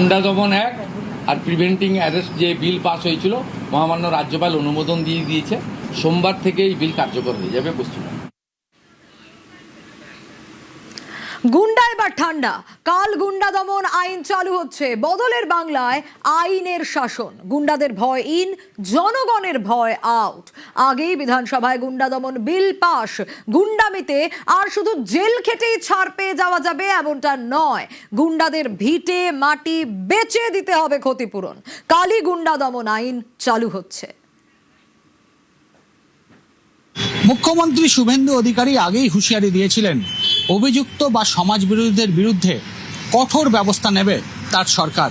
গুন্ডা দমন অ্যাক্ট আর preventing arrest যে বিল পাস হয়েছিল, মহামান্য রাজ্যপাল অনুমোদন দিয়ে দিয়েছে। সোমবার থেকে এই বিল কার্যকর হয়ে যাবে পশ্চিমবঙ্গে। গুন্ডা এবার ঠান্ডা। কাল গুন্ডা দমন আইন চালু হচ্ছে। বদলের বাংলায় আইনের শাসন। গুন্ডাদের ভয় ইন, জনগণের ভয় আউট। আগেই বিধানসভায় গুন্ডা দমন বিল পাশ। গুন্ডামিতে আর শুধু জেল খেটেই ছাড় পেয়ে যাওয়া যাবে এমনটা নয়, গুন্ডাদের ভিটে মাটি বেচে দিতে হবে ক্ষতিপূরণ। কালই গুন্ডা দমন আইন চালু হচ্ছে। মুখ্যমন্ত্রী শুভেন্দু অধিকারী আগেই হুঁশিয়ারি দিয়েছিলেন, অভিযুক্ত বা সমাজ বিরোধীদের বিরুদ্ধে কঠোর ব্যবস্থা নেবে তার সরকার।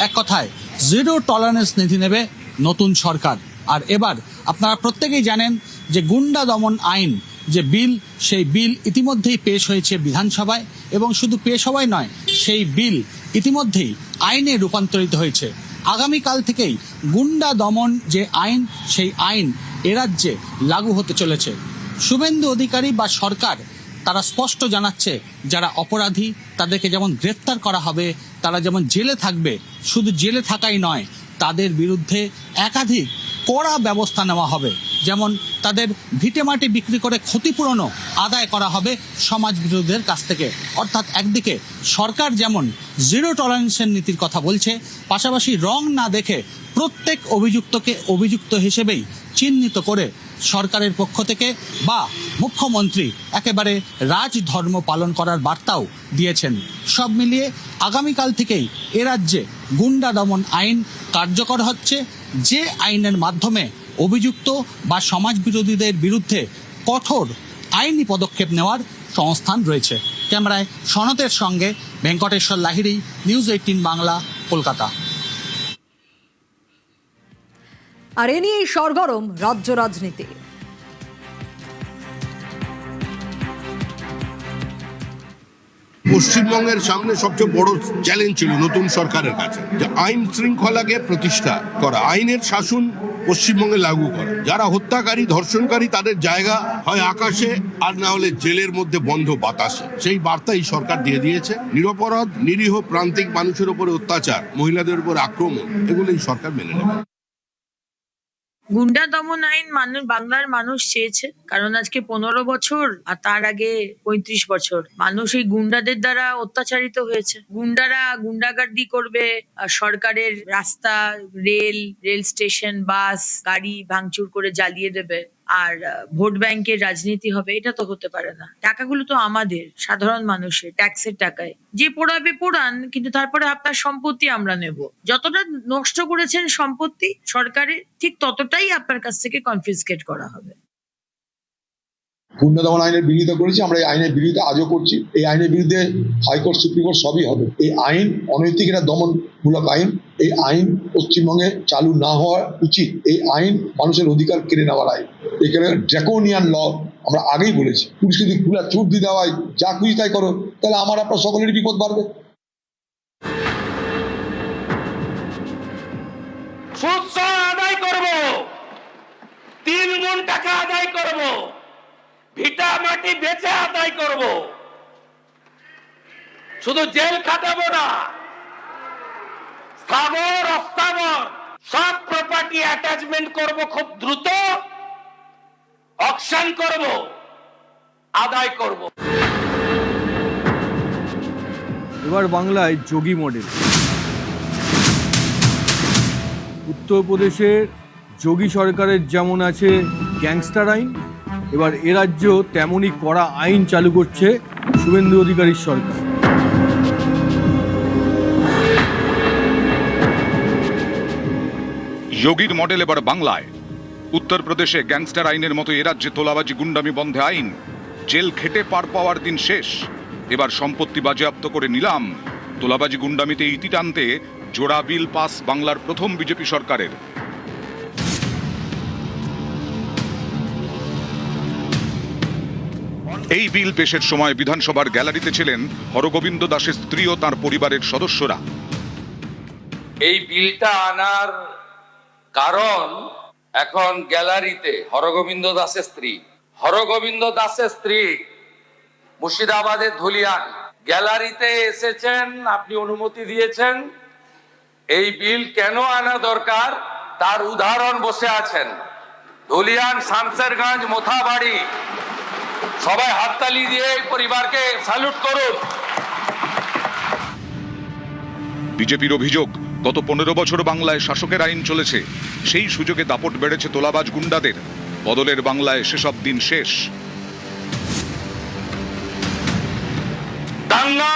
এক কথায় জিরো টলারেন্স নীতি নেবে নতুন সরকার। আর এবার আপনারা প্রত্যেকেই জানেন যে গুন্ডা দমন আইন যে বিল, সেই বিল ইতিমধ্যেই পেশ হয়েছে বিধানসভায়, এবং শুধু পেশ হওয়াই নয়, সেই বিল ইতিমধ্যেই আইনে রূপান্তরিত হয়েছে। আগামীকাল থেকেই গুন্ডা দমন যে আইন, সেই আইন এ রাজ্যে লাগু হতে চলেছে। শুভেন্দু অধিকারী বা সরকার তারা স্পষ্ট জানাচ্ছে, যারা অপরাধী তাদেরকে যেমন গ্রেফতার করা হবে, তারা যেমন জেলে থাকবে, শুধু জেলে থাকাই নয়, তাদের বিরুদ্ধে একাধিক কড়া ব্যবস্থা নেওয়া হবে। যেমন তাদের ভিটেমাটি বিক্রি করে ক্ষতিপূরণও আদায় করা হবে সমাজ বিরোধীদের কাছ থেকে। অর্থাৎ একদিকে সরকার যেমন জিরো টলারেন্সের নীতির কথা বলছে, পাশাপাশি রং না দেখে প্রত্যেক অভিযুক্তকে অভিযুক্ত হিসেবেই চিহ্নিত করে সরকারের পক্ষ থেকে বা মুখ্যমন্ত্রী একেবারে রাজধর্ম পালন করার বার্তাও দিয়েছেন। সব মিলিয়ে আগামীকাল থেকেই এ রাজ্যে গুন্ডা দমন আইন কার্যকর হচ্ছে, যে আইনের মাধ্যমে অভিযুক্ত বা সমাজ বিরোধীদের বিরুদ্ধে কঠোর আইনি পদক্ষেপ নেওয়ার সংস্থান রয়েছে। ক্যামেরায় সনতের সঙ্গে ভেঙ্কটেশ্বর লাহিড়ী, নিউজ 18 বাংলা, কলকাতা। আর এ নিয়েই সরগরম রাজ্য রাজনীতি। পশ্চিমবঙ্গের সামনে সবচেয়ে বড় চ্যালেঞ্জ ছিল নতুন সরকারের কাছে, যে আইন শৃঙ্খলাকে প্রতিষ্ঠা করা, আইনের শাসন পশ্চিমবঙ্গে লাগু করা। যারা হত্যাকারী, ধর্ষণকারী, তাদের জায়গা হয় আকাশে আর না হলে জেলের মধ্যে বন্ধ বাতাসে। সেই বার্তা এই সরকার দিয়ে দিয়েছে। নিরপরাধ নিরীহ প্রান্তিক মানুষের উপর অত্যাচার, মহিলাদের উপর আক্রমণ, এগুলো এই সরকার মেনে নেবে। গুন্ডা দমন আইন বাংলার মানুষ চেয়েছে, কারণ আজকে 15 বছর আর তার আগে 35 বছর মানুষ এই গুন্ডাদের দ্বারা অত্যাচারিত হয়েছে। গুন্ডারা গুন্ডাগার্দি করবে, সরকারের রাস্তা, রেল স্টেশন, বাস, গাড়ি ভাঙচুর করে জ্বালিয়ে দেবে, আর ভোট ব্যাংকের রাজনীতি হবে। এটা তো হতে পারে না। টাকাগুলো তো আমাদের সাধারণ মানুষের ট্যাক্সের টাকায়। যে পোড়াবে পোড়ান, কিন্তু তারপরে আপনার সম্পত্তি আমরা নেব। যতটা নষ্ট করেছেন সম্পত্তি সরকারের, ঠিক ততটাই আপনার কাছ থেকে কনফিসকেট করা হবে। গুন্ডা দমন আইনের বিরোধিতা করেছি আমরা, এই আইনের বিরোধিতা আজও করছি। এই আইনের বিরুদ্ধে হাইকোর্ট, সুপ্রিম কোর্ট সবই হবে। এই আইন অনৈতিক, এটা দমনমূলক আইন। এই আইন পশ্চিমবঙ্গে চালু না হওয়া উচিত। এই আইন মানুষের অধিকার কেড়ে নেওয়ার আইন। এখানে ড্রাকোনিয়ান ল আমরা আগেই বলেছি। পুলিশ যদি খোলা ছুট দিয়ে দেওয়া হয়, যা খুশি তাই করো, তাহলে আমার আপনার সকলেরই বিপদ বাড়বে। আদায় করব, 3 গুণ টাকা আদায় করব, ভিটা মাটি বেচে আদায় করব, শুধু জেল খাটাবো না, স্থাবর অস্থাবর সব প্রপার্টি অ্যাটাচমেন্ট করব, খুব দ্রুত অকশন করব, আদায় করব। এবার বাংলায় যোগী মডেল। উত্তরপ্রদেশের যোগী সরকারের যেমন আছে গ্যাংস্টার আইন, এবার এ রাজ্যেও তেমনই কড়া আইন চালু করছে শুভেন্দু অধিকারীর সরকার। যোগীর মডেল এবার বাংলায়। উত্তরপ্রদেশে গ্যাংস্টার আইনের মতো এ রাজ্যে তোলাবাজি গুন্ডামি বন্ধে আইন। জেল খেটে পার পাওয়ার দিন শেষ, এবার সম্পত্তি বাজেয়াপ্ত করে নিলাম। তোলাবাজি গুন্ডামিতে ইতি টানতে জোড়া বিল পাস বাংলার প্রথম বিজেপি সরকারের। এই বিল পেশের সময় বিধানসভার গ্যালারিতে ছিলেন হরগোবিন্দ দাসের স্ত্রী ও তার পরিবারের সদস্যরা। এই বিলটা আনার কারণ, এখন গ্যালারিতে হরগোবিন্দ দাসের স্ত্রী মুর্শিদাবাদের ধুলিয়ান গ্যালারিতে এসেছেন। আপনি অনুমতি দিয়েছেন, এই বিল কেন আনা দরকার তার উদাহরণ বসে আছেন ধুলিয়ান, শামসেরগঞ্জ, মোথাবাড়ি। সবাই হাততালি দিয়ে এই পরিবারকে স্যালুট করুন। বিজেপির অভিযোগ, গত 15 বছর বাংলায় শাসকের আইন চলেছে, সেই সুযোগে দাপট বেড়েছে তোলাবাজ গুন্ডাদের। বদলের বাংলায় সেসব দিন শেষ। দাঙ্গা,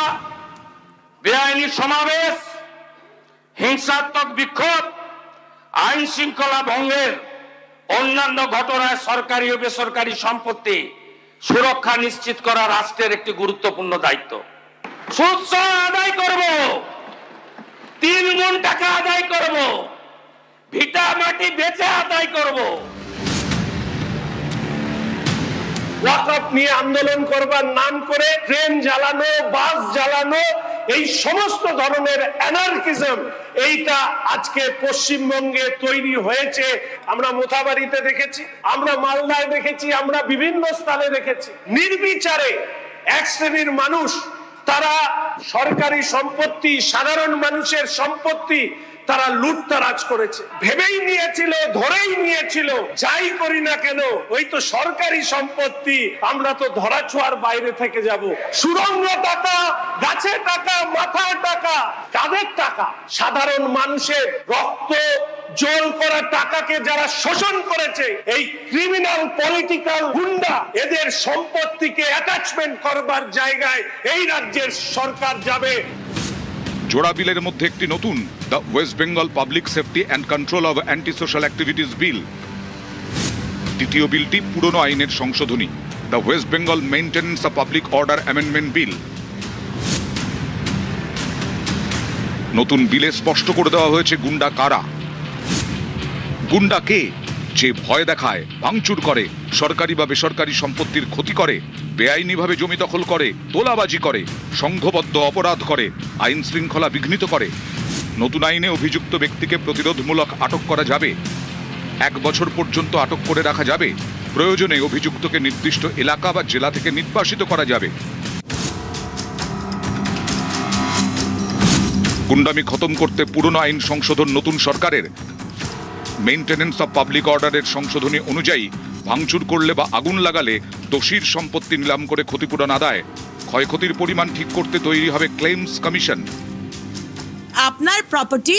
বেআইনি সমাবেশ, হিংসাত্মক বিক্ষোভ, আইন শৃঙ্খলা ভঙ্গের অন্যান্য ঘটনায় সরকারি ও বেসরকারি সম্পত্তি সুরক্ষা নিশ্চিত করা রাষ্ট্রের একটি গুরুত্বপূর্ণ দায়িত্ব। সুদ আদায় করব, 3 গুণ টাকা আদায় করব, ভিটা মাটি বেচে আদায় করব। ওয়াকফ নিয়ে আন্দোলন করবার নাম করে ট্রেন জ্বালানো, বাস জ্বালানো, এই সমস্ত ধরনের অ্যানার্কিজম এইটা আজকে পশ্চিমবঙ্গে তৈরি হয়েছে। আমরা মোথাবাড়িতে দেখেছি, আমরা মালদায় দেখেছি, আমরা বিভিন্ন স্থানে দেখেছি। নির্বিচারে এক শ্রেণীর মানুষ তারা সরকারি সম্পত্তি, সাধারণ মানুষের সম্পত্তি তারা লুটতারাজ করেছে। ভেবেই নিয়েছিল, ধরেই নিয়েছিল, যাই করি না কেন ওই তো সরকারি সম্পত্তি, আমরা তো ধরাছোঁয়ার বাইরে থেকে যাব। সুরঙ্গ টাকা, গাছে টাকা, মাথায় টাকা, কাদের টাকা? সাধারণ মানুষের রক্ত জল করা টাকাকে যারা শোষণ করেছে, এই ক্রিমিনাল পলিটিক্যাল গুন্ডা, এদের সম্পত্তিকে অ্যাটাচমেন্ট করবার জায়গায় এই রাজ্যের সরকার যাবে। জোড়া বিলের মধ্যে একটি নতুন, the West Bengal public safety and control of anti social activities bill. দ্বিতীয় বিলটি পুরনো আইনের সংশোধনী, the West Bengal maintenance of public order amendment bill. নতুন বিলে স্পষ্ট করে দেওয়া হয়েছে গুন্ডা কারা। গুন্ডা কে? যে ভয় দেখায়, ভাঙচুর করে, সরকারি বা বেসরকারি সম্পত্তির ক্ষতি করে, বেআইনিভাবে জমি দখল করে, তোলাবাজি করে, সংঘবদ্ধ অপরাধ করে, আইন শৃঙ্খলা বিঘ্নিত করে। নতুন আইনে অভিযুক্ত ব্যক্তিকে প্রতিরোধমূলক আটক করা যাবে, 1 বছর পর্যন্ত আটক করে রাখা যাবে। প্রয়োজনে অভিযুক্তকে নির্দিষ্ট এলাকা বা জেলা থেকে নির্বাসিত করা যাবে। গুন্ডামি খতম করতে পুরনো আইন সংশোধন নতুন সরকারের। মেইনটেন্যান্স অফ পাবলিক অর্ডারের সংশোধনী অনুযায়ী ভাঙচুর করলে বা আগুন লাগালে দোষীর সম্পত্তি নিলাম করে ক্ষতিপূরণ আদায়, ক্ষয়ক্ষতির পরিমাণ ঠিক করতে তৈরি হবে ক্লেমস কমিশন। আপনার প্রপার্টি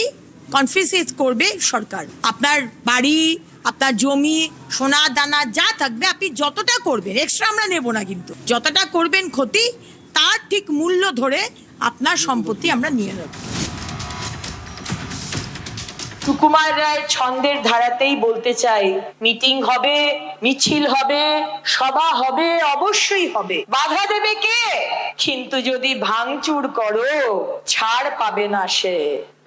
কনফিসকেট করবে সরকার। আপনার বাড়ি, আপনার জমি, সোনা দানা যা থাকবে আপনি যতটা করবেন, এক্সট্রা আমরা নেব না, কিন্তু যতটা করবেন ক্ষতি তার ঠিক মূল্য ধরে আপনার সম্পত্তি আমরা নিয়ে নেব। সুকুমার রায় ছন্দের ধারাতেই বলতে চাই, মিটিং হবে, মিছিল হবে, সভা হবে, অবশ্যই হবে। বাধা দেবে কে? কিন্তু যদি ভাঙচুর করো ছাড় পাবে না সে।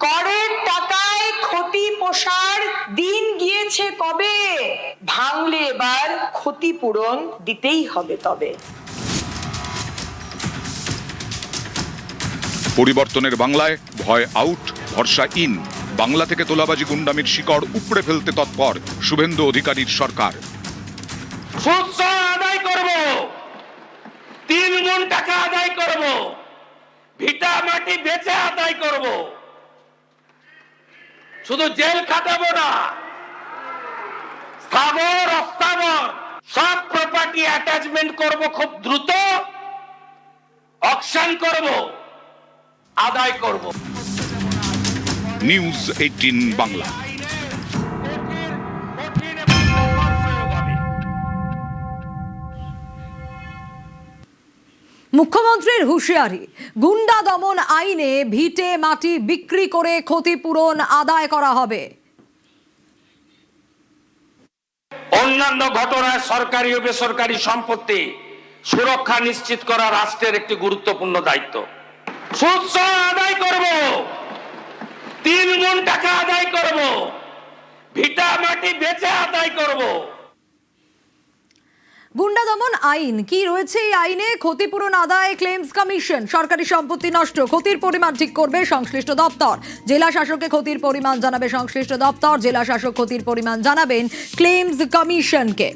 করের টাকায় ক্ষতি পোষার দিন গিয়েছে কবে? ভাঙলে এবার ক্ষতিপূরণ দিতেই হবে তবে। পরিবর্তনের বাংলায় ভয় আউট, ভরসা ইন। বাংলা থেকে তোলাবাজি গুন্ডামির শিকড় উপড়ে ফেলতে তৎপর শুভেন্দু অধিকারীর সরকার। সুদ আদায় করব, 3 গুণ টাকা আদায় করব, ভিটা মাটি বেচে আদায় করব। শুধু জেল খাটাবো না, স্থাবর অস্থাবর সব প্রপার্টি অ্যাটাচমেন্ট করব, খুব দ্রুত অকশন করব, আদায় করব। নিউজ 18 বাংলা। মুখ্যমন্ত্রীর হুঁশিয়ারি, গুন্ডা দমন আইনে ভিটে মাটি বিক্রি করে ক্ষতিপূরণ আদায় করা হবে। অন্যান্য ঘটনায় সরকারি ও বেসরকারি সম্পত্তি সুরক্ষা নিশ্চিত করা রাষ্ট্রের একটি গুরুত্বপূর্ণ দায়িত্ব। সুদ আদায় করব, 3 গুণ টাকা আদায় করব, ভিটা মাটি বেচে আদায় করব। গুন্ডা দমন আইন কি রয়েছে এই আইনে? ক্ষতিপূরণ আদায় ক্লেমস কমিশন। সরকারি সম্পত্তি নষ্ট, ক্ষতির পরিমাণ ঠিক করবে সংশ্লিষ্ট দপ্তর। জেলা শাসককে ক্ষতির পরিমাণ জানাবে সংশ্লিষ্ট দপ্তর। জেলা শাসক ক্ষতির পরিমাণ জানাবেন ক্লেমস কমিশনকে।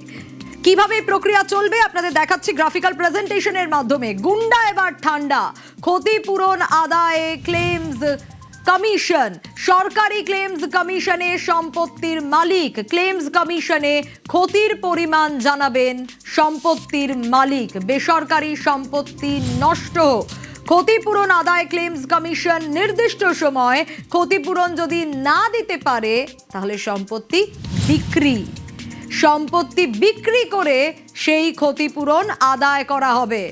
কিভাবে প্রক্রিয়া চলবে আপনাদের দেখাচ্ছি গ্রাফিক্যাল প্রেজেন্টেশনের মাধ্যমে। গুন্ডা এবার ঠান্ডা, ক্ষতিপূরণ আদায়ে ক্লেমস কমিশন। সরকারি ক্লেমস কমিশনে সম্পত্তির মালিক, ক্লেমস কমিশনে ক্ষতির পরিমাণ জানাবেন সম্পত্তির মালিক। বেসরকারি সম্পত্তি নষ্ট, ক্ষতিপূরণ আদায় ক্লেমস কমিশন নির্দিষ্ট সময় ক্ষতিপূরণ যদি না দিতে পারে তাহলে সম্পত্তি বিক্রি করে সেই ক্ষতিপূরণ আদায় করা হবে।